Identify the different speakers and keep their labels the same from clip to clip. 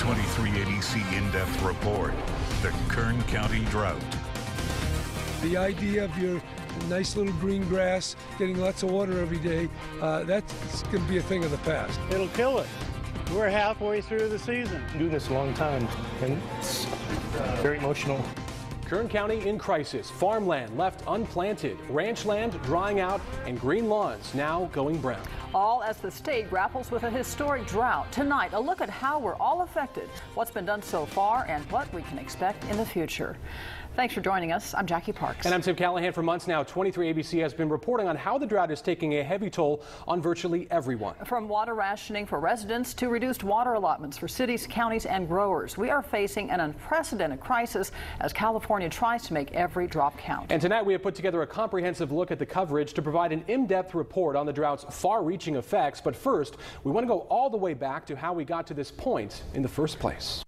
Speaker 1: 23 ABC in-depth report, the Kern County Drought.
Speaker 2: The idea of your nice little green grass getting lots of water every day, that's going to be a thing of the past.
Speaker 3: It'll kill it. We're halfway through the season.
Speaker 4: I'm doing this a long time, and it's very emotional.
Speaker 5: Kern County in crisis. Farmland left unplanted, ranch land drying out, and green lawns now going brown.
Speaker 6: All as the state grapples with a historic drought. Tonight, a look at how we're all affected, what's been done so far, and what we can expect in the future. Thanks for joining us. I'm Jackie Parks.
Speaker 5: And I'm Tim Callahan. For months now, 23 ABC has been reporting on how the drought is taking a heavy toll on virtually everyone. From
Speaker 6: water rationing for residents to reduced water allotments for cities, counties, and growers, we are facing an unprecedented crisis as California tries to make every drop count.
Speaker 5: And tonight we have put together a comprehensive look at the coverage to provide an in-depth report on the drought's far-reaching effects. But first, we want to go all the way back to how we got to this point in the first place.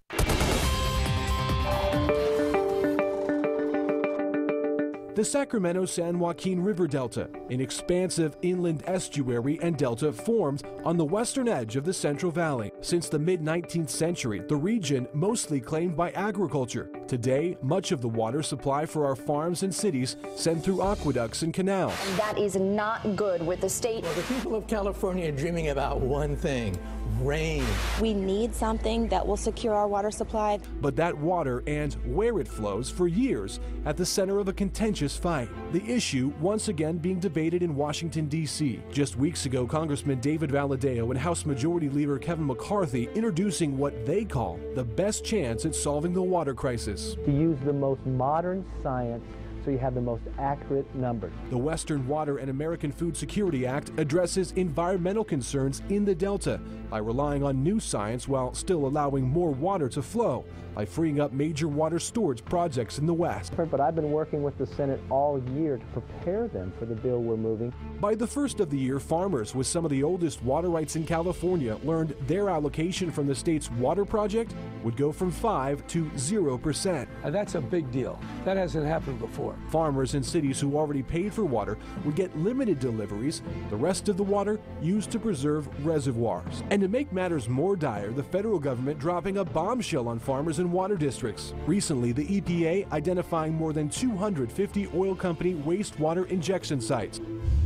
Speaker 7: The Sacramento-San Joaquin River Delta, an expansive inland estuary and delta formed on the western edge of the Central Valley. Since the mid-19th century, the region mostly claimed by agriculture. Today, much of the water supply for our farms and cities sent through aqueducts and canals.
Speaker 8: That is not good with the state.
Speaker 9: Well, the people of California are dreaming about one thing: rain.
Speaker 10: We need something that will secure our water supply.
Speaker 7: But that water and where it flows for years at the center of a contentious fight. The issue once again being debated in Washington, D.C. Just weeks ago, Congressman David Valadao and House Majority Leader Kevin McCarthy introducing what they call the best chance at solving the water crisis.
Speaker 11: To use the most modern science so you have the most accurate numbers.
Speaker 7: The Western Water and American Food Security Act addresses environmental concerns in the Delta by relying on new science while still allowing more water to flow, by freeing up major water storage projects in the West.
Speaker 11: But I've been working with the Senate all year to prepare them for the bill we're moving.
Speaker 7: By the first of the year, farmers with some of the oldest water rights in California learned their allocation from the state's water project would go from 5 to 0%.
Speaker 2: That's a big deal. That hasn't happened before.
Speaker 7: Farmers in cities who already paid for water would get limited deliveries, the rest of the water used to preserve reservoirs. And to make matters more dire, the federal government dropping a bombshell on farmers in water districts. Recently, the EPA identifying more than 250 oil company wastewater injection sites.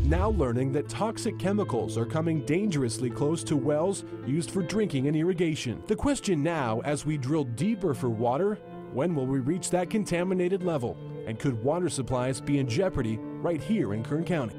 Speaker 7: Now learning that toxic chemicals are coming dangerously close to wells used for drinking and irrigation. The question now, as we drill deeper for water, when will we reach that contaminated level? And could water supplies be in jeopardy right here in Kern County?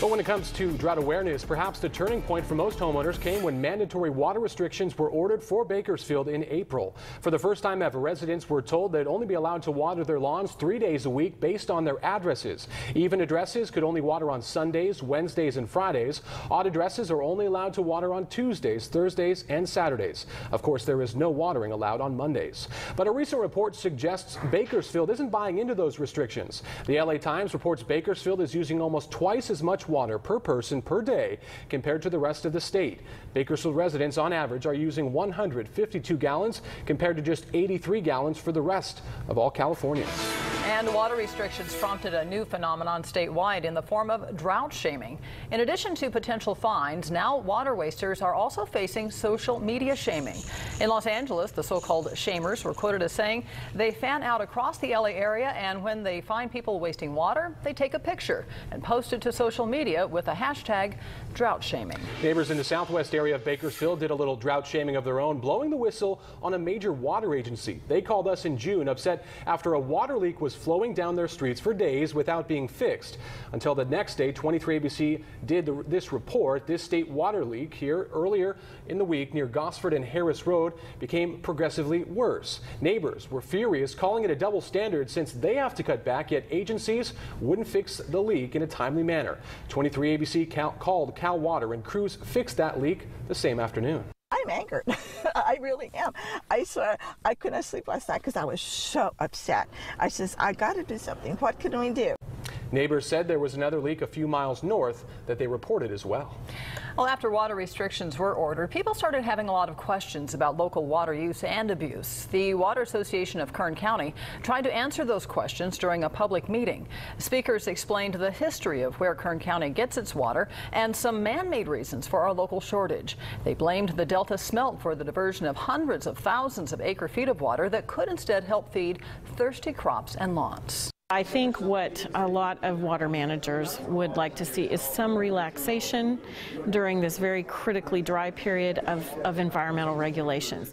Speaker 5: But when it comes to drought awareness, perhaps the turning point for most homeowners came when mandatory water restrictions were ordered for Bakersfield in April. For the first time ever, residents were told they'd only be allowed to water their lawns 3 days a week based on their addresses. Even addresses could only water on Sundays, Wednesdays, and Fridays. Odd addresses are only allowed to water on Tuesdays, Thursdays, and Saturdays. Of course, there is no watering allowed on Mondays. But a recent report suggests Bakersfield isn't buying into those restrictions. The LA Times reports Bakersfield is using almost twice as much water per person per day compared to the rest of the state. Bakersfield residents on average are using 152 gallons compared to just 83 gallons for the rest of all Californians.
Speaker 6: And water restrictions prompted a new phenomenon statewide in the form of drought shaming. In addition to potential fines, now water wasters are also facing social media shaming. In Los Angeles, the so-called shamers were quoted as saying they fan out across the LA area, and when they find people wasting water, they take a picture and post it to social media with the hashtag drought shaming.
Speaker 5: Neighbors in the southwest area of Bakersfield did a little drought shaming of their own, blowing the whistle on a major water agency. They called us in June, upset after a water leak was flowing down their streets for days without being fixed. Until the next day, 23 ABC did this report. This state water leak here earlier in the week near Gosford and Harris Road became progressively worse. Neighbors were furious, calling it a double standard since they have to cut back, yet agencies wouldn't fix the leak in a timely manner. 23 ABC called Cal Water, and crews fixed that leak the same afternoon.
Speaker 12: I'm angered. I really am. I swear I couldn't sleep last night because I was so upset. I says, I got to do something. What can we do?
Speaker 5: Neighbors said there was another leak a few miles north that they reported as well.
Speaker 6: Well, after water restrictions were ordered, people started having a lot of questions about local water use and abuse. The Water Association of Kern County tried to answer those questions during a public meeting. Speakers explained the history of where Kern County gets its water and some man-made reasons for our local shortage. They blamed the Delta smelt for the diversion of hundreds of thousands of acre-feet of water that could instead help feed thirsty crops and lawns.
Speaker 13: I think what a lot of water managers would like to see is some relaxation during this very critically dry period of environmental regulations.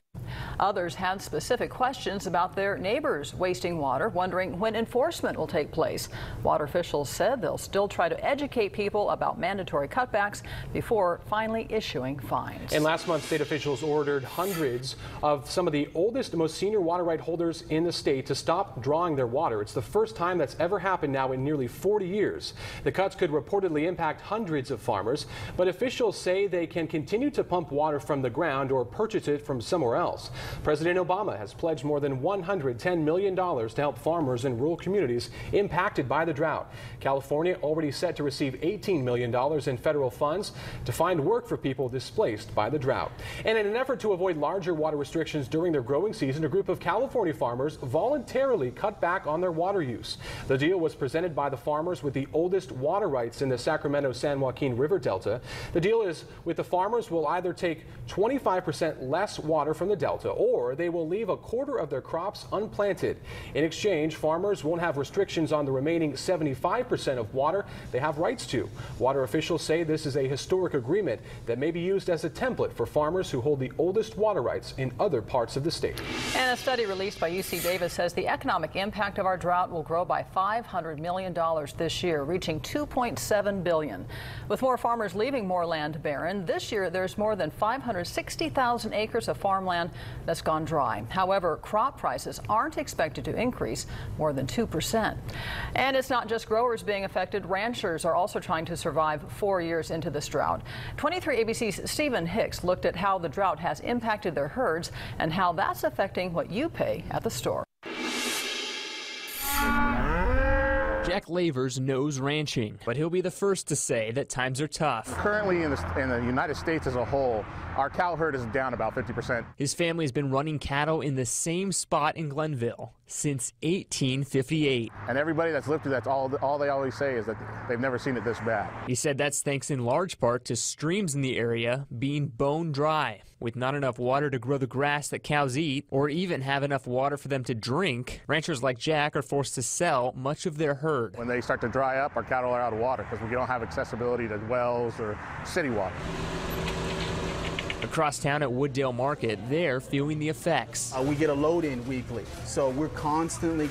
Speaker 6: Others had specific questions about their neighbors wasting water, wondering when enforcement will take place. Water officials said they'll still try to educate people about mandatory cutbacks before finally issuing fines.
Speaker 5: And last month, state officials ordered hundreds of some of the oldest, most senior water right holders in the state to stop drawing their water. It's the first time that's ever happened now in nearly 40 years. The cuts could reportedly impact hundreds of farmers, but officials say they can continue to pump water from the ground or purchase it from somewhere else. President Obama has pledged more than $110 million to help farmers in rural communities impacted by the drought. California already set to receive $18 million in federal funds to find work for people displaced by the drought. And in an effort to avoid larger water restrictions during their growing season, a group of California farmers voluntarily cut back on their water use. The deal was presented by the farmers with the oldest water rights in the Sacramento-San Joaquin River Delta. The deal is with the farmers will either take 25% less water from the Delta, or they will leave a quarter of their crops unplanted. In exchange, farmers won't have restrictions on the remaining 75% of water they have rights to. Water officials say this is a historic agreement that may be used as a template for farmers who hold the oldest water rights in other parts of the state.
Speaker 6: And a study released by UC Davis says the economic impact of our drought will grow by $500 million this year, reaching $2.7 billion. With more farmers leaving more land barren, this year there's more than 560,000 acres of farmland that's gone dry. However, crop prices aren't expected to increase more than 2%. And it's not just growers being affected. Ranchers are also trying to survive 4 years into this drought. 23 ABC's Stephen Hicks looked at how the drought has impacted their herds and how that's affecting what you pay at the store.
Speaker 14: Jack Lavers knows ranching, but he'll be the first to say that times are tough.
Speaker 15: Currently in the United States as a whole, our cow herd is down about 50%.
Speaker 14: His family's been running cattle in the same spot in Glenville since 1858.
Speaker 15: And everybody that's lived through that's all they always say is that they've never seen it this bad.
Speaker 14: He said that's thanks in large part to streams in the area being bone dry, with not enough water to grow the grass that cows eat or even have enough water for them to drink. Ranchers like Jack are forced to sell much of their herd.
Speaker 15: When they start to dry up, our cattle are out of water because we don't have accessibility to wells or city water.
Speaker 14: Across town at Wooddale Market, they're feeling the effects.
Speaker 16: We get a load in weekly, so we're constantly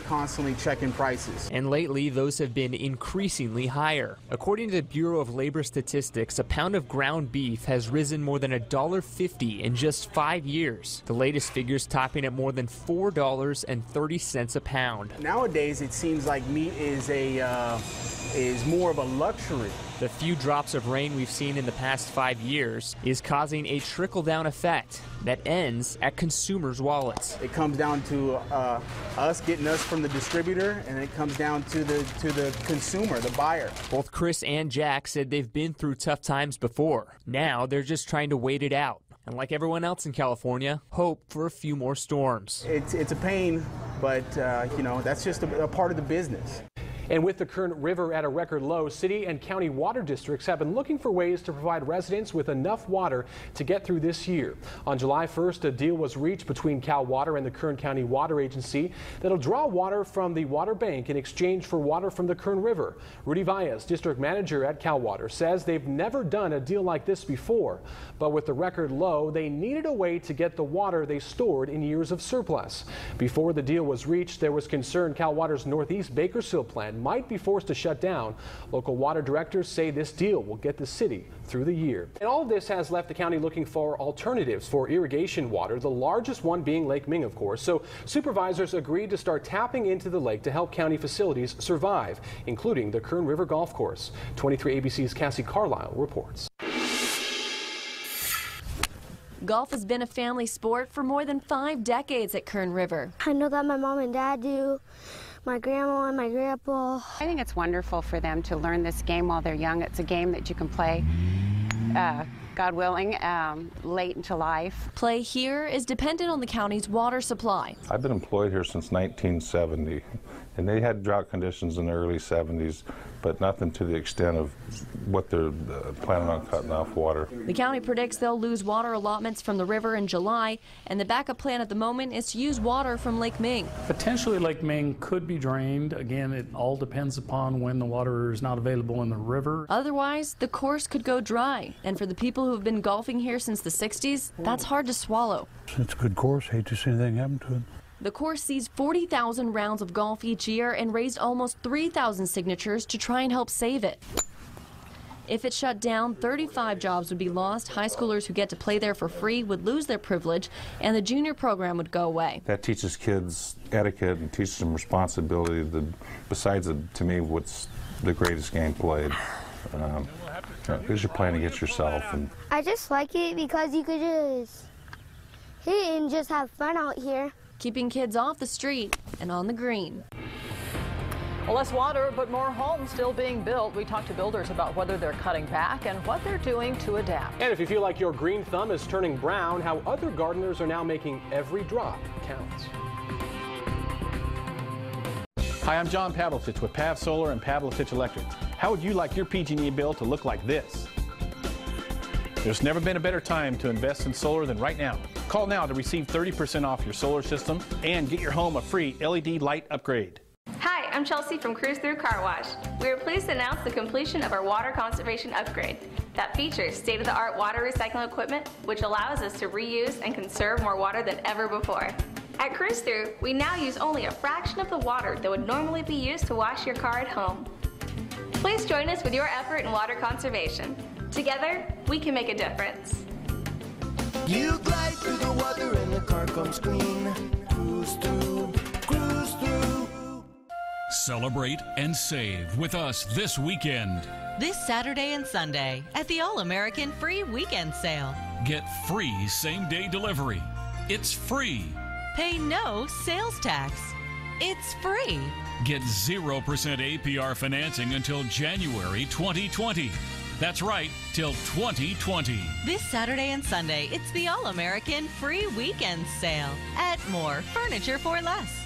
Speaker 16: checking prices.
Speaker 14: And lately, those have been increasingly higher. According to the Bureau of Labor Statistics, a pound of ground beef has risen more than $1.50 in just 5 years. The latest figures topping at more than $4.30 a pound.
Speaker 16: Nowadays, it seems like meat is more of a luxury.
Speaker 14: The few drops of rain we've seen in the past 5 years is causing a trickle-down effect that ends at consumers' wallets.
Speaker 16: It comes down to us getting us from the distributor, and it comes down to the consumer, the buyer.
Speaker 14: Both Chris and Jack said they've been through tough times before. Now they're just trying to wait it out. And like everyone else in California, hope for a few more storms.
Speaker 16: It's a pain, but that's just a part of the business.
Speaker 5: And with the Kern River at a record low, city and county water districts have been looking for ways to provide residents with enough water to get through this year. On July 1st, a deal was reached between Cal Water and the Kern County Water Agency that'll draw water from the water bank in exchange for water from the Kern River. Rudy Valles, district manager at Cal Water, says they've never done a deal like this before. But with the record low, they needed a way to get the water they stored in years of surplus. Before the deal was reached, there was concern Cal Water's Northeast Bakersfield plant might be forced to shut down. Local water directors say this deal will get the city through the year. And all of this has left the county looking for alternatives for irrigation water, the largest one being Lake Ming, of course. So supervisors agreed to start tapping into the lake to help county facilities survive, including the Kern River Golf Course. 23 ABC's Cassie Carlisle reports.
Speaker 17: Golf has been a family sport for more than 5 decades at Kern River.
Speaker 18: I know that my mom and dad do. my grandma and my grandpa.
Speaker 19: I think it's wonderful for them to learn this game while they're young. It's a game that you can play, God willing, late into life.
Speaker 17: Play here is dependent on the county's water supply.
Speaker 20: I've been employed here since 1970, and they had drought conditions in the early 70s, but nothing to the extent of what they're planning on cutting off water.
Speaker 17: The county predicts they'll lose water allotments from the river in July, and the backup plan at the moment is to use water from Lake Ming.
Speaker 21: Potentially Lake Ming could be drained. Again, it all depends upon when the water is not available in the river.
Speaker 17: Otherwise, the course could go dry, and for the people who have been golfing here since the 60s, that's hard to swallow.
Speaker 22: It's a good course. Hate to see anything happen to it.
Speaker 17: The course sees 40,000 rounds of golf each year and raised almost 3,000 signatures to try and help save it. If it shut down, 35 jobs would be lost. High schoolers who get to play there for free would lose their privilege, and the junior program would go away.
Speaker 20: That teaches kids etiquette and teaches them responsibility. Besides, to me, what's the greatest game played. Because you're playing against yourself.
Speaker 18: I just like it because you could just hit and just have fun out here.
Speaker 17: Keeping kids off the street and on the green.
Speaker 6: Well, less water, but more homes still being built. We talked to builders about whether they're cutting back and what they're doing to adapt.
Speaker 5: And if you feel like your green thumb is turning brown, how other gardeners are now making every drop count.
Speaker 23: Hi, I'm John Pavlovich with Pav Solar and Pavlovich Electric. How would you like your PG&E bill to look like this? There's never been a better time to invest in solar than right now. Call now to receive 30% off your solar system and get your home a free LED light upgrade.
Speaker 24: Hi, I'm Chelsea from Cruise Through Car Wash. We are pleased to announce the completion of our water conservation upgrade that features state-of-the-art water recycling equipment, which allows us to reuse and conserve more water than ever before. At Cruise Through, we now use only a fraction of the water that would normally be used to wash your car at home. Please join us with your effort in water conservation. Together, we can make a difference.
Speaker 25: You glide through the water and the car comes clean. Cruise through, cruise through.
Speaker 26: Celebrate and save with us this weekend.
Speaker 27: This Saturday and Sunday at the All-American Free Weekend Sale.
Speaker 26: Get free same-day delivery. It's free.
Speaker 27: Pay no sales tax. It's free.
Speaker 26: Get 0% APR financing until January 2020. That's right, till 2020.
Speaker 27: This Saturday and Sunday, it's the All-American Free Weekend Sale at More Furniture for Less.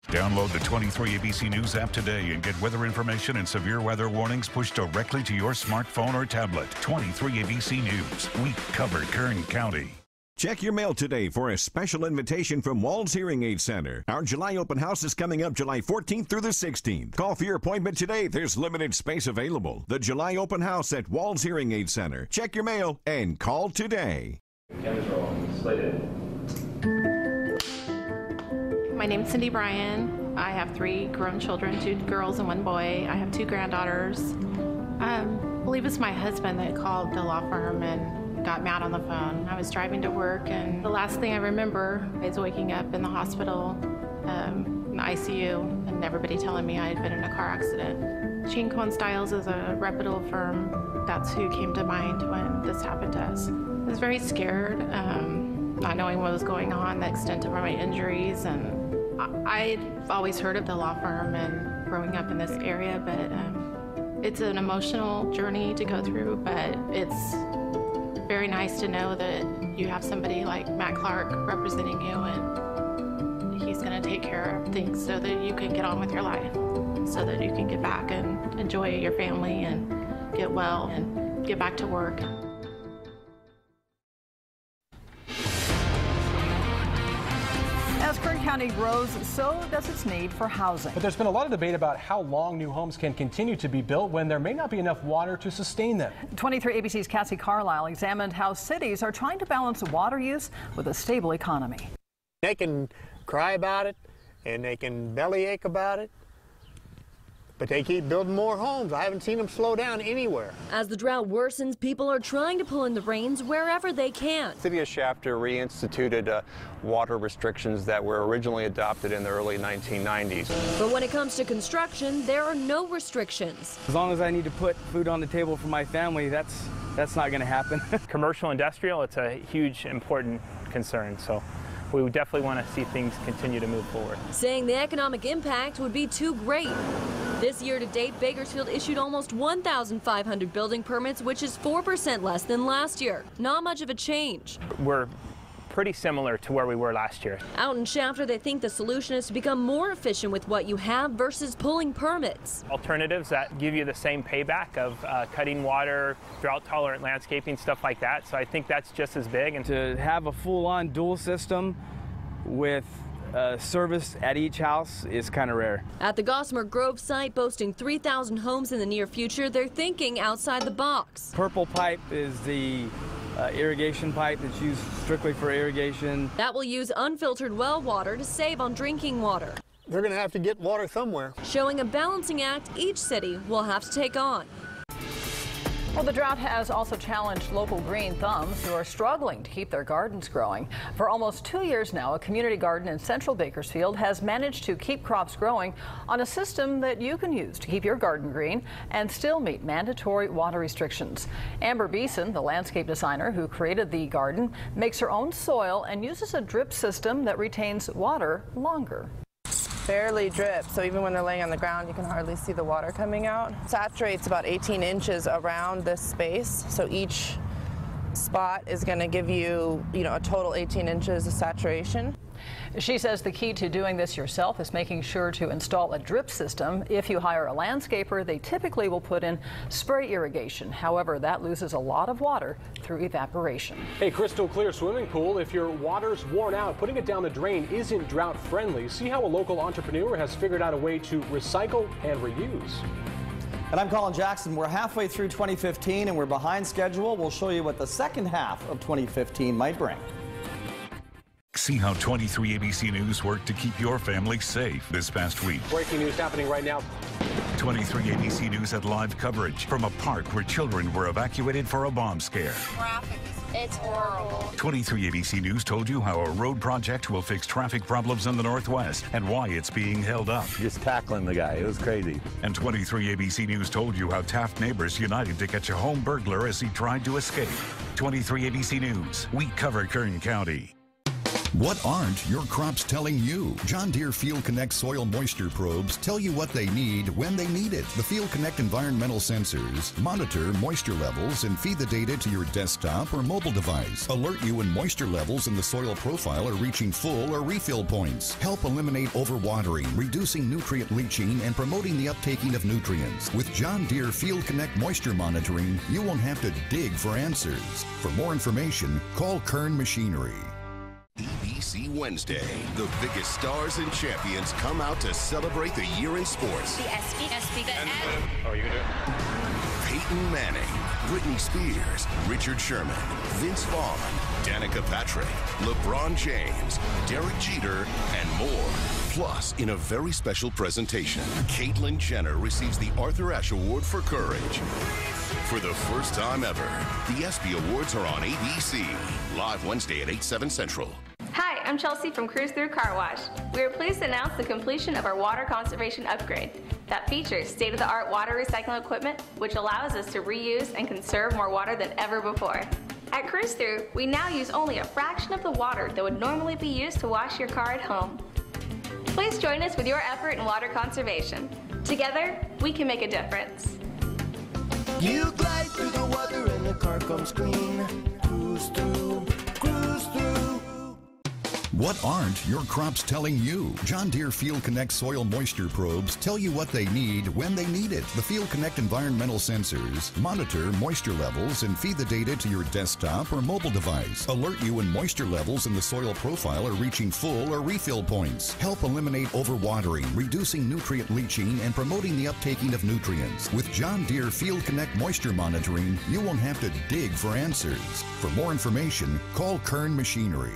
Speaker 1: Download the 23ABC News app today and get weather information and severe weather warnings pushed directly to your smartphone or tablet. 23ABC News. We cover Kern County.
Speaker 28: Check your mail today for a special invitation from Walls Hearing Aid Center. Our July open house is coming up July 14th through the 16th. Call for your appointment today. There's limited space available. The July open house at Walls Hearing Aid Center. Check your mail and call today.
Speaker 13: My name's Cindy Bryan. I have 3 grown children, 2 girls and 1 boy. I have 2 granddaughters. I believe it's my husband that called the law firm and got mad on the phone. I was driving to work, and the last thing I remember is waking up in the hospital, in the ICU, and everybody telling me I had been in a car accident. Shane Cohen Styles is a reputable firm. That's who came to mind when this happened to us. I was very scared, not knowing what was going on, the extent of my injuries, and I'd always heard of the law firm and growing up in this area, but it's an emotional journey to go through, but it's very nice to know that you have somebody like Matt Clark representing you, and he's going to take care of things so that you can get on with your life, so that you can get back and enjoy your family and get well and get back to work.
Speaker 6: As Kern County grows, so does its need for housing.
Speaker 5: But there's been a lot of debate about how long new homes can continue to be built when there may not be enough water to sustain them. 23ABC's Cassie Carlisle examined how cities are trying to balance water use with a stable economy.
Speaker 29: They can cry about it and they can bellyache about it, but they keep building more homes. I haven't seen them slow down anywhere.
Speaker 17: As the drought worsens, people are trying to pull in the reins wherever they can.
Speaker 30: The city of Shafter reinstituted water restrictions that were originally adopted in the early 1990s.
Speaker 17: But when it comes to construction, there are no restrictions.
Speaker 31: As long as I need to put food on the table for my family, that's not going to happen.
Speaker 4: Commercial, industrial, it's a huge, important concern. So
Speaker 2: we would definitely want to see things continue to move forward.
Speaker 17: Saying the economic impact would be too great. This year to date, Bakersfield issued almost 1,500 building permits, which is 4% less than last year. Not much of a change.
Speaker 2: We're pretty similar to where we were last year.
Speaker 17: Out in Shafter, they think the solution is to become more efficient with what you have versus pulling permits.
Speaker 2: Alternatives that give you the same payback of cutting water, drought-tolerant landscaping, stuff like that. So I think that's just as big. And
Speaker 31: to have a full-on dual system with service at each house is kind of rare.
Speaker 17: At the Gossamer Grove site, boasting 3,000 homes in the near future, they're thinking outside the box.
Speaker 31: Purple pipe is the irrigation pipe that's used strictly for irrigation.
Speaker 17: That will use unfiltered well water to save on drinking water.
Speaker 29: They're going to have to get water somewhere.
Speaker 17: Showing a balancing act each city will have to take on.
Speaker 6: Well, the drought has also challenged local green thumbs who are struggling to keep their gardens growing. For almost 2 years now, a community garden in central Bakersfield has managed to keep crops growing on a system that you can use to keep your garden green and still meet mandatory water restrictions. Amber Beeson, the landscape designer who created the garden, makes her own soil and uses a drip system that retains water longer.
Speaker 3: Barely drip, so even when they're laying on the ground you can hardly see the water coming out. Saturates about 18 inches around this space, so each spot is going to give you, a total 18 inches of saturation.
Speaker 6: She says the key to doing this yourself is making sure to install a drip system. If you hire a landscaper, they typically will put in spray irrigation. However, that loses a lot of water through evaporation.
Speaker 5: A crystal clear swimming pool. If your water's worn out, putting it down the drain isn't drought friendly. See how a local entrepreneur has figured out a way to recycle and reuse.
Speaker 7: And I'm Colin Jackson. We're halfway through 2015 and we're behind schedule. We'll show you what the second half of 2015 might bring.
Speaker 1: See how 23 ABC News worked to keep your family safe this past week.
Speaker 5: Breaking news happening right now.
Speaker 1: 23 ABC News had live coverage from a park where children were evacuated for a bomb scare.
Speaker 3: It's horrible.
Speaker 1: 23 ABC News told you how a road project will fix traffic problems in the Northwest and why it's being held up.
Speaker 8: Just tackling the guy. It was crazy.
Speaker 1: And 23 ABC News told you how Taft neighbors united to catch a home burglar as he tried to escape. 23 ABC News. We cover Kern County.
Speaker 9: What aren't your crops telling you? John Deere Field Connect soil moisture probes tell you what they need when they need it. The Field Connect environmental sensors monitor moisture levels and feed the data to your desktop or mobile device. Alert you when moisture levels in the soil profile are reaching full or refill points. Help eliminate overwatering, reducing nutrient leaching, and promoting the uptaking of nutrients. With John Deere Field Connect moisture monitoring, you won't have to dig for answers. For more information, call Kern Machinery.
Speaker 10: ABC Wednesday. The biggest stars and champions come out to celebrate the year in sports.
Speaker 11: The SB.
Speaker 8: Oh, you can do it?
Speaker 10: Peyton Manning, Britney Spears, Richard Sherman, Vince Vaughn, Danica Patrick, LeBron James, Derek Jeter, and more. Plus, in a very special presentation, Caitlyn Jenner receives the Arthur Ashe Award for Courage. For the first time ever, the ESPY Awards are on ABC. Live Wednesday at 8, 7 Central.
Speaker 24: Hi, I'm Chelsea from Cruise Through Car Wash. We are pleased to announce the completion of our water conservation upgrade that features state-of-the-art water recycling equipment, which allows us to reuse and conserve more water than ever before. At Cruise Through, we now use only a fraction of the water that would normally be used to wash your car at home. Please join us with your effort in water conservation. Together, we can make a difference.
Speaker 25: You glide through the water and the car comes clean. Cruise through, cruise through.
Speaker 9: What aren't your crops telling you? John Deere Field Connect soil moisture probes tell you what they need when they need it. The Field Connect environmental sensors monitor moisture levels and feed the data to your desktop or mobile device. Alert you when moisture levels in the soil profile are reaching full or refill points. Help eliminate overwatering, reducing nutrient leaching, and promoting the uptaking of nutrients. With John Deere Field Connect moisture monitoring, you won't have to dig for answers. For more information, call Kern Machinery.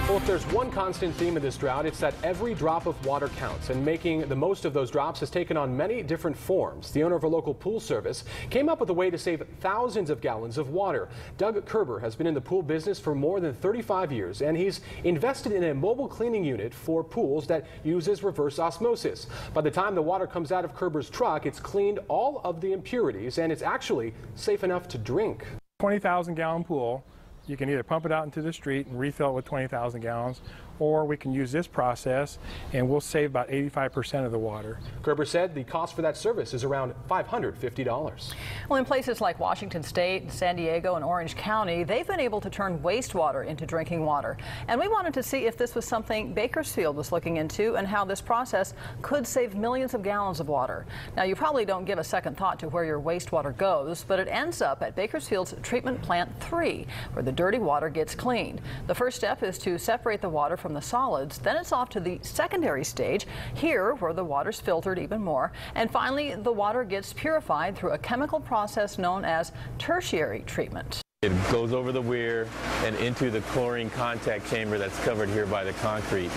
Speaker 5: Well, if there's one constant theme of this drought, it's that every drop of water counts, and making the most of those drops has taken on many different forms. The owner of a local pool service came up with a way to save thousands of gallons of water. Doug Kerber has been in the pool business for more than 35 years, and he's invested in a mobile cleaning unit for pools that uses reverse osmosis. By the time the water comes out of Kerber's truck, it's cleaned all of the impurities, and it's actually safe enough to drink.
Speaker 12: 20,000 gallon pool.
Speaker 4: you can either pump it out into the street and refill it with 20,000 gallons, or we can use this process and we'll save about 85% of the water.
Speaker 5: Gerber said the cost for that service is around $550.
Speaker 6: Well, in places like Washington State, San Diego, and Orange County, they've been able to turn wastewater into drinking water. And we wanted to see if this was something Bakersfield was looking into and how this process could save millions of gallons of water. Now, you probably don't give a second thought to where your wastewater goes, but it ends up at Bakersfield's Treatment Plant 3, where the dirty water gets cleaned. The first step is to separate the water from the solids. Then it's off to the secondary stage, here where the water's filtered even more. And finally, the water gets purified through a chemical process known as tertiary treatment.
Speaker 11: It goes over the weir and into the chlorine contact chamber that's covered here by the concrete.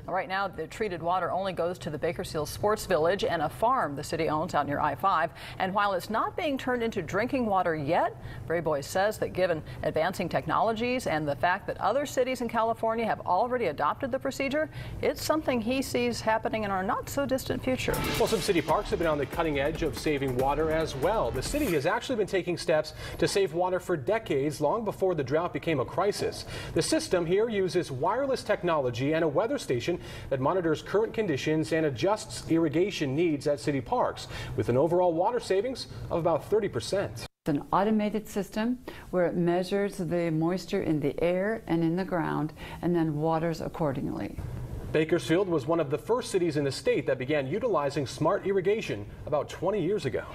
Speaker 6: Right now, the treated water only goes to the Bakersfield Sports Village and a farm the city owns out near I-5. And while it's not being turned into drinking water yet, Brave Boy says that given advancing technologies and the fact that other cities in California have already adopted the procedure, it's something he sees happening in our not-so-distant future.
Speaker 5: Well, some city parks have been on the cutting edge of saving water as well. The city has actually been taking steps to save water for decades, long before the drought became a crisis. The system here uses wireless technology and a weather station that monitors current conditions and adjusts irrigation needs at city parks, with an overall water savings of about 30%.
Speaker 12: It's an automated system where it measures the moisture in the air and in the ground and then waters accordingly.
Speaker 5: Bakersfield was one of the first cities in the state that began utilizing smart irrigation about 20 years ago.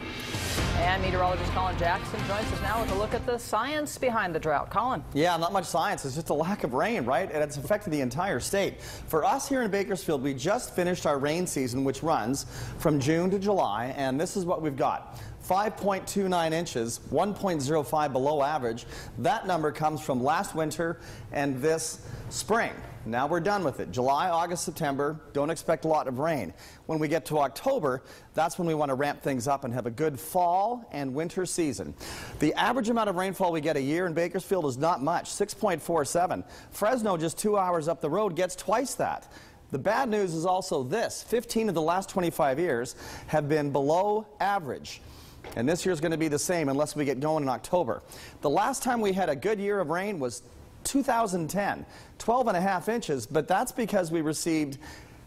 Speaker 6: And meteorologist Colin Jackson joins us now with a look at the science behind the drought. Colin.
Speaker 7: Yeah, not much science. It's just a lack of rain, right? And it's affected the entire state. For us here in Bakersfield, we just finished our rain season, which runs from June to July, and this is what we've got. 5.29 inches, 1.05 below average. That number comes from last winter and this spring. Now we're done with it. July, August, September, don't expect a lot of rain. When we get to October, that's when we want to ramp things up and have a good fall and winter season. The average amount of rainfall we get a year in Bakersfield is not much, 6.47. Fresno, just 2 hours up the road, gets twice that. The bad news is also this: 15 of the last 25 years have been below average. And this year's going to be the same unless we get going in October. The last time we had a good year of rain was 2010, 12.5 inches, but that's because we received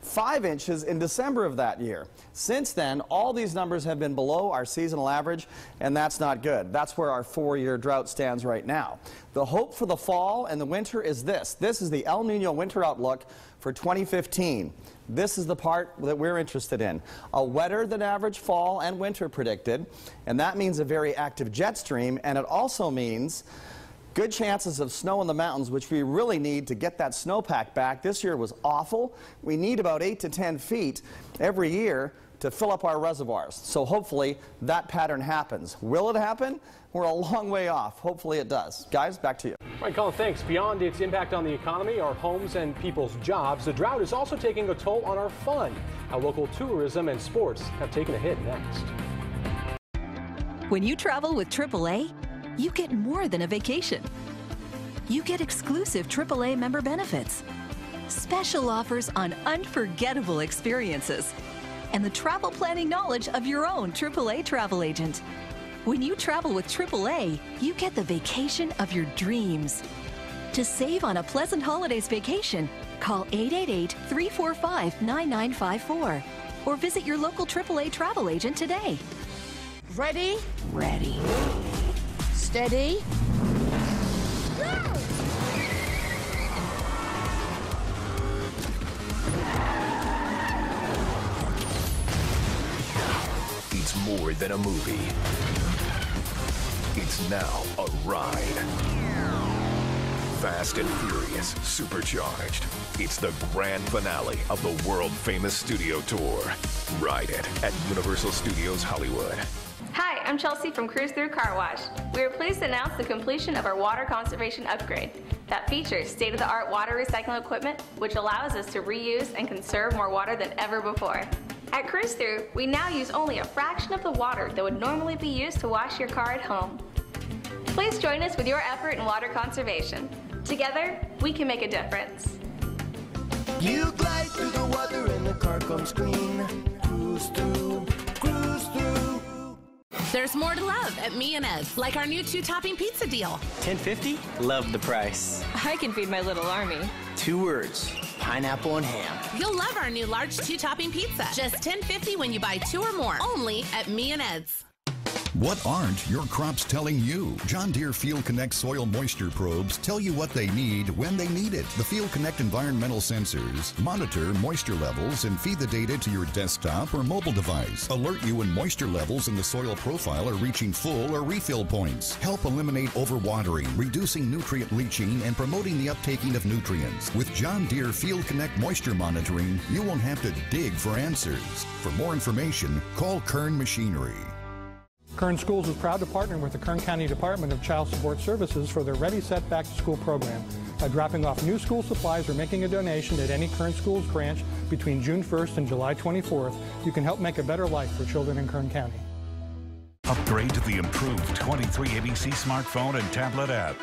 Speaker 7: 5 inches in December of that year. Since then, all these numbers have been below our seasonal average, and that's not good. That's where our 4-year drought stands right now. The hope for the fall and the winter is this. This is the El Nino winter outlook for 2015. This is the part that we're interested in. A wetter than average fall and winter predicted, and that means a very active jet stream, and it also means good chances of snow in the mountains, which we really need to get that snowpack back. This year was awful. We need about 8 to 10 feet every year to fill up our reservoirs. So hopefully that pattern happens. Will it happen? We're a long way off. Hopefully it does. Guys, back to you.
Speaker 5: All right, Colin, thanks. Beyond its impact on the economy, our homes, and people's jobs, the drought is also taking a toll on our fun. How local tourism and sports have taken a hit next.
Speaker 14: When you travel with AAA, you get more than a vacation. You get exclusive AAA member benefits, special offers on unforgettable experiences, and the travel planning knowledge of your own AAA travel agent. When you travel with AAA, you get the vacation of your dreams. To save on a pleasant holidays vacation, call 888-345-9954 or visit your local AAA travel agent today.
Speaker 15: Ready?
Speaker 14: Ready.
Speaker 15: Steady. Go!
Speaker 10: It's more than a movie. It's now a ride. Fast and Furious Supercharged. It's the grand finale of the world-famous studio tour. Ride it at Universal Studios Hollywood.
Speaker 24: Hi, I'm Chelsea from Cruise Through Car Wash. We are pleased to announce the completion of our water conservation upgrade that features state-of-the-art water recycling equipment, which allows us to reuse and conserve more water than ever before. At Cruise Through, we now use only a fraction of the water that would normally be used to wash your car at home. Please join us with your effort in water conservation. Together, we can make a difference.
Speaker 25: You glide through the water and the car comes clean. Cruise through, cruise through.
Speaker 13: There's more to love at Me and Ed's, like our new 2-topping pizza deal.
Speaker 16: $10.50? Love the price.
Speaker 18: I can feed my little army.
Speaker 16: 2 words, pineapple and ham.
Speaker 13: You'll love our new large 2-topping pizza. Just $10.50 when you buy 2 or more. Only at Me and Ed's.
Speaker 9: What aren't your crops telling you? John Deere Field Connect soil moisture probes tell you what they need when they need it. The Field Connect environmental sensors monitor moisture levels and feed the data to your desktop or mobile device. Alert you when moisture levels in the soil profile are reaching full or refill points. Help eliminate overwatering, reducing nutrient leaching, and promoting the uptaking of nutrients. With John Deere Field Connect moisture monitoring, you won't have to dig for answers. For more information, call Kern Machinery.
Speaker 4: Kern Schools is proud to partner with the Kern County Department of Child Support Services for their Ready, Set, Back to School program. By dropping off new school supplies or making a donation at any Kern Schools branch between June 1st and July 24th, you can help make a better life for children in Kern County.
Speaker 1: Upgrade to the improved 23ABC smartphone and tablet app.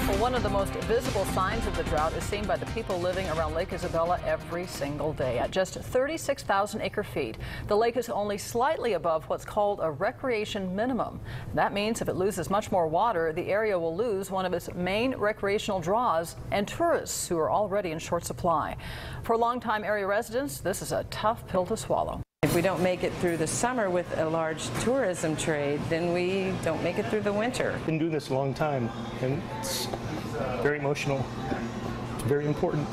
Speaker 6: Well, one of the most visible signs of the drought is seen by the people living around Lake Isabella every single day. At just 36,000 acre-feet, the lake is only slightly above what's called a recreation minimum. That means if it loses much more water, the area will lose one of its main recreational draws and tourists who are already in short supply. For longtime area residents, this is a tough pill to swallow.
Speaker 19: If we don't make it through the summer with a large tourism trade, then we don't make it through the winter.
Speaker 20: Been doing this a long time, and it's very emotional. It's very important.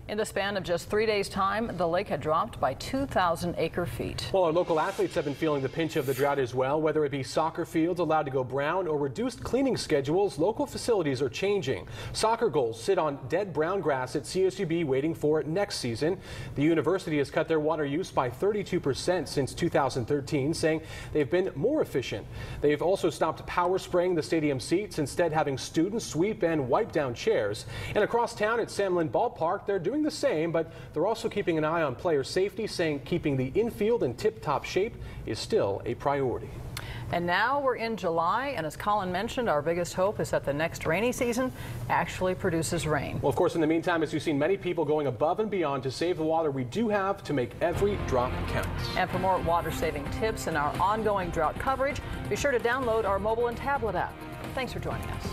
Speaker 6: In the span of just 3 days' time, the lake had dropped by 2,000 acre-feet.
Speaker 5: Well, our local athletes have been feeling the pinch of the drought as well. Whether it be soccer fields allowed to go brown or reduced cleaning schedules, local facilities are changing. Soccer goals sit on dead brown grass at CSUB waiting for next season. The university has cut their water use by 32% since 2013, saying they've been more efficient. They've also stopped power spraying the stadium seats, instead having students sweep and wipe down chairs. And across town at Sam Lynn Ballpark, they're doing the same, but they're also keeping an eye on player safety, saying keeping the infield in tip-top shape is still a priority.
Speaker 6: And now we're in July, and as Colin mentioned, our biggest hope is that the next rainy season actually produces rain.
Speaker 5: Well, of course, in the meantime, as you've seen, many people going above and beyond to save the water we do have to make every drop count.
Speaker 6: And for more water-saving tips and our ongoing drought coverage, be sure to download our mobile and tablet app. Thanks for joining us.